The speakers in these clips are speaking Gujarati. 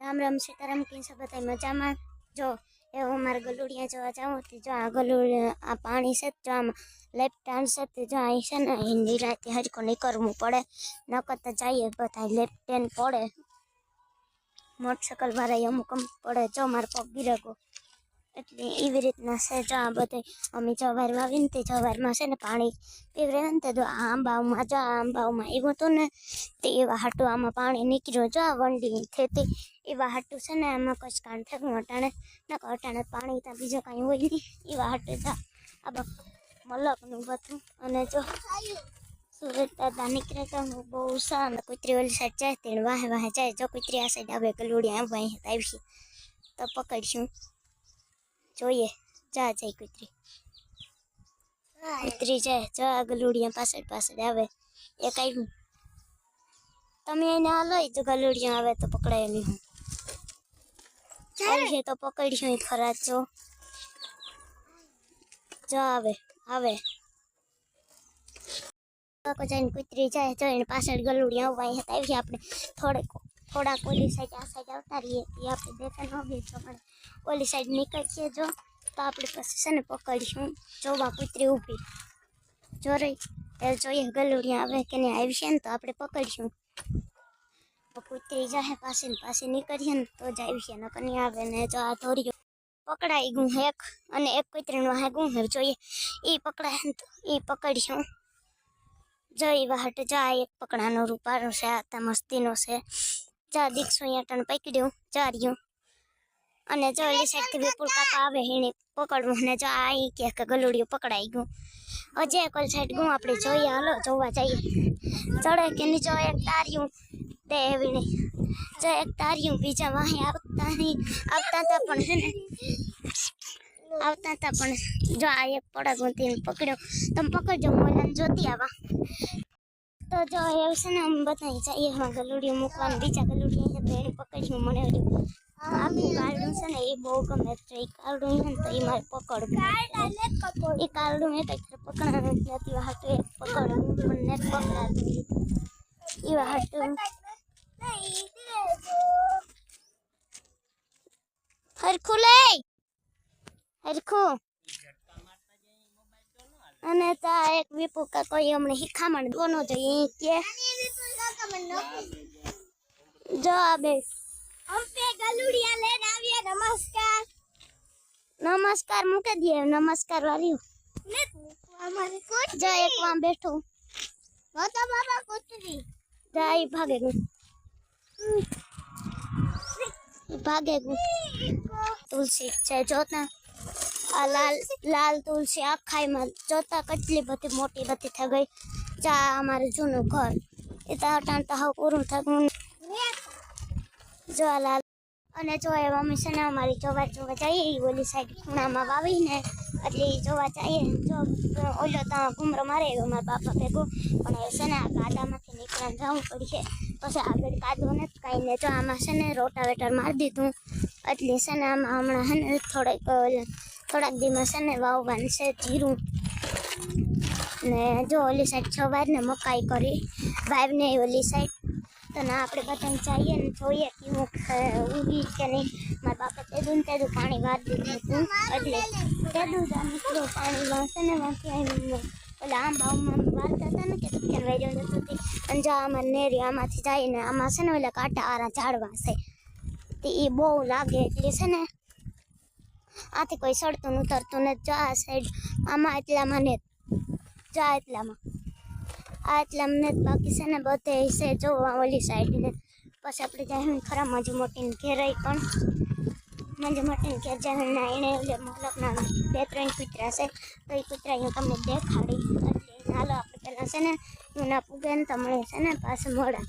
राम राम सीताराम की सब बताई मजा में जो एवं हमारे गलुड़िया जो जाऊँ तो जो आ गलुड़िया आ पानी से जो आम लेफ्ट हैंड से तो जो आई से ना हिंदी रात हर को नहीं करवू पड़े न करता जाइए बताए लेफ्ट हैंड पड़े मोटरसाइकल वाला अमुक पड़े जो मारे पग गिरेगो એટલે એવી રીતના છે જો આ બધે અમે જવારમાં આવીને તે જવારમાં છે ને પાણી પીવડાવે ને તે જો આંબાઓમાં જો આંબાઓમાં એવું હતું ને તે એવા હાટું આમાં પાણી નીકળ્યું જો આ વંડી થતી એવા હાટું છે ને આમાં કશ કાંડ થયું અટાણે ન અટાણે પાણી ત્યાં બીજું કાંઈ હોય નહીં એવા હાટું જા આ મલકનું બધું અને જો સુરત દાદા નીકળે તો બહુ સારા કૂતરી ઓલી સાઈડ જાય તેને વાહે વાહે જાય જો કૂતરી આ સાઈડ આવે ગલુડી આવવા આવી તો પકડશું જોઈએ જા જાય કૂતરી જાય જો આ ગલુડિયા પાછળ પાછળ આવે એક આવ્યું તમે એને હાલો જો ગલુડિયા આવે તો પકડાયેલી હું આવી તો પકડશું ખરા જો આવે આવે જઈને કૂતરી જાય જો એને પાછળ ગલુડિયા આવવા અહીંયા આવી આપણે થોડાક ઓલી સાઈડ આ સાઈડ આવતા રહીએ એ આપણે દેખા ન બી પણ ઓલી સાઈડ નીકળીએ જો તો આપણે પછી છે ને પકડીશું જોવા કૂતરી ઊભી જો રહી એ જોઈએ ગલુડિયા આવે કે નહીં આવી છે ને તો આપણે પકડીશું કૂતરી જાય પાસે નીકળીએ ને તો જ આવી છે ને કની આવે ને જો આ ધોરીઓ પકડાઈ ગયું એક અને એક કૂતરીનું વાહે ગું હે જોઈએ એ પકડાય ને તો એ પકડીશું જો એ વાહટ જા એક પકડાનો રૂપારો છે આ મસ્તીનો છે જા દીક્ષો અહીંયા ટણ પકડ્યું જા રહ્યું અને જો એ સાઈડથી વિપુલ કાકા આવે એને પકડવું ને જો આ કે ગલુડિયું પકડાઈ ગયું હજી એક સાઈડ ગું આપણે જોઈએ હાલો જોવા જઈએ ચડે કે નહીં જો એક તાર્યું તે એવી નહીં જો એક તાર્યું બીજા વાહે આવતા હતા પણ છે ને આવતા હતા પણ જો આ એક પડાગું તેને પકડ્યો તમે પકડજો મોલાને જોતી આવા તો જો એવું છે ને અમે બતાવી જઈએ એમાં ગલુડિયું મૂકવાનું બીજા ગલુડિયા છે તો એને પકડ્યું મને આખું કારડું છે ને એ બહુ ગમે તો એ કારડું છે ને તો એ મારે પકડવું એ કારડું એક પકડાનું નથી હાટું એક પકડવું મને પકડાતું એવા હાટું હરખું લે હરખું અને તા એક વિપુ કોઈ હમણે શીખામણ દોનો જોઈએ કે જો આ બે અમે ગલુડિયા લઈને આવીએ નમસ્કાર નમસ્કાર મૂકી દે નમસ્કાર વાળ્યું અમારે કોટ જો એક વાં બેઠું હો તો બાબા કૂતરી જાય ભાગે ગયું તુલસી છે જોતા આ લાલ તુલસી આખાઈમાં જોતા કેટલી બધી મોટી બધી થઈ ગઈ જા અમારું જૂનું ઘર એ તો અટાણતા હાવ પૂરું થયું જો લાલ અને જો એ મમ્મી છે ને અમારી જોવા જઈએ ઓલી સાઈડ ખૂણામાં વાવીને એટલે જોવા જઈએ જો ઓલો ત્યાં ઘૂમરો મારે મારા બાપા ભેગું પણ એ છે ને આ કાદામાંથી નીકળીને જવું પડશે પછી આગળ કાદો નથી કાંઈ ને જો આમાં છે ને રોટાવેટર મારી દીધું એટલે છે ને આમાં હમણાં છે ને થોડાક દીમાં છે ને વાવવાનું છે જીરું ને જો ઓલી સાઈડ સવારને મકાઈ કરી વાવને ઓલી સાઈડ તો ના આપણે બધા જઈએ ને જોઈએ કેવું ઊંઘી કે નહીં મારા બાપા તેદું પાણી વાર દીધું હતું એટલે તેદું જ નીકળ્યું પાણી વાંચે ને વાંચી ઓલા આંબાઓમાં વારતા હતા ને કે તુકેન વેજો જતું હતી અને જો આમાં નેરી આમાંથી જાય ને આમાં છે ને ઓલા કાંટાવાળા ઝાડવા છે તે એ બહુ લાગે એટલે છે ને આથી કોઈ સડતું ઉતરતું ને જો આ સાઈડ આમાં એટલામાં ને જો એટલામાં આ એટલામાં ને બાકી છે ને બધે છે જોવા ઓલી સાઈડ ને પછી આપણે જાય ખરા મંજુ મોટીને ઘેરાઈ પણ મંજુ મોટીને ઘેર જાય એને એટલે મલકના 2-3 કૂતરા છે તો એ કૂતરા હું તમને દેખાડી એટલે હાલો આપણે પહેલાં છે ને હું ના પૂગે ને તમને છે ને પાસે મોડા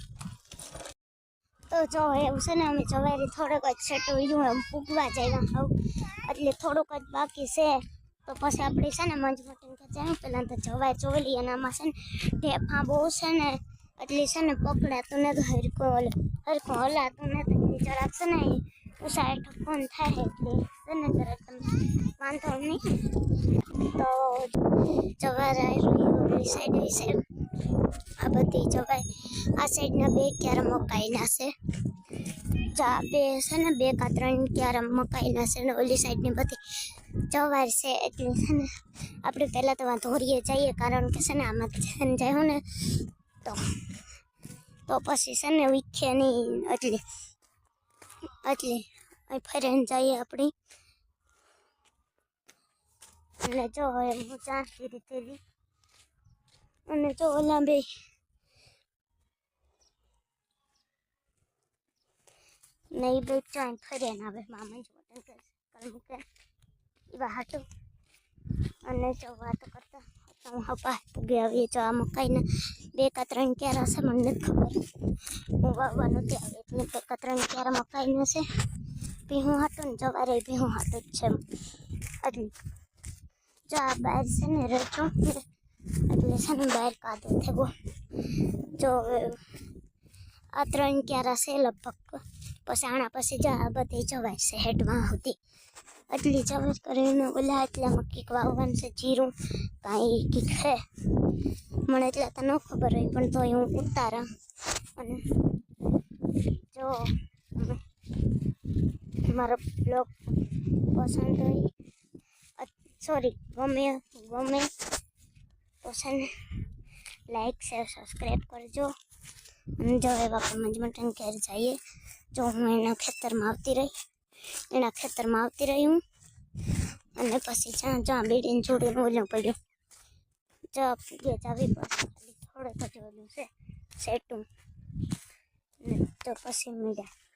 તો જો એવું છે ને અમે સવારે થોડોક જ છેટું એમ પૂગવા જાય આવું એટલે થોડુંક જ બાકી છે તો પછી આપણે છે ને મંજુ મોટીને ઘેર જાય પહેલાં તો જવાય ચોલી અને આમાં છે ને ઢેફા બહુ છે ને એટલે છે ને પકડાતું ને તો હરખું હલાતું ને એટલે જરાક છે ને ઉષા હેઠળ ફોન થાય એટલે છે ને જરાક વાંધો નહીં તો જવાય ઓલી સાઈડ આ બધી જવાય આ સાઈડના 2 ક્યારે મકાઈના છે જા બે છે ને 2 કા 3 ક્યારા મકાઈના છે ને ઓલી સાઈડની બધી જવાર છે એટલે છે ને આપણે પહેલાં તો વાં ધોરીએ જઈએ કારણ કે છે ને આમાંથી છે ને જાય ને તો પછી છે ને વીખે નહીં એટલે અહીં ફરીને જઈએ આપણી અને જો હવે હું ચાંસી રીતે અને જો ઓલા બે નહીં બે ચાંદ ફરીને આવે મામા જ વતન કરવું કે એવા હાટું અને જો વાતો કરતા હું હપા પૂગી આવીએ જો આ મકાઈના 2 કા 3 ક્યારા છે મને નથી ખબર હું વાવવા નથી આવી એટલે 2 કા 3 ક્યારા મકાઈના છે ભીહું હાટું ને જવારે ભીહું હાટું જ છે એટલે જો આ બહાર છે ને રચો એટલે છે ને બહાર કાદો થયો જો આ 3 ક્યારા છે લગભગ પછી આણા પછી જા આ બધી જવાય છે હેડમાં હતી એટલી જવાર કરીને ઓલા એટલામાં કંઈક વાવવાનું છે જીરું કાંઈ કંઈક છે મને એટલા તો ન ખબર હોય પણ તોય હું ઉતારા અને જો મારો બ્લોગ પસંદ હોય સોરી ગમે તો છે ને લાઈક શેર સબસ્ક્રાઈબ કરજો અને જો એવા મંજમટન ઘેર જઈએ જો હું એના ખેતરમાં આવતી રહી હું અને પછી જ્યાં બેડીને જોડીને ઓલું પડ્યું જો ફૂગે જાવી પડશે થોડુંક જ ઓલું છે સેટું તો પછી મળ્યા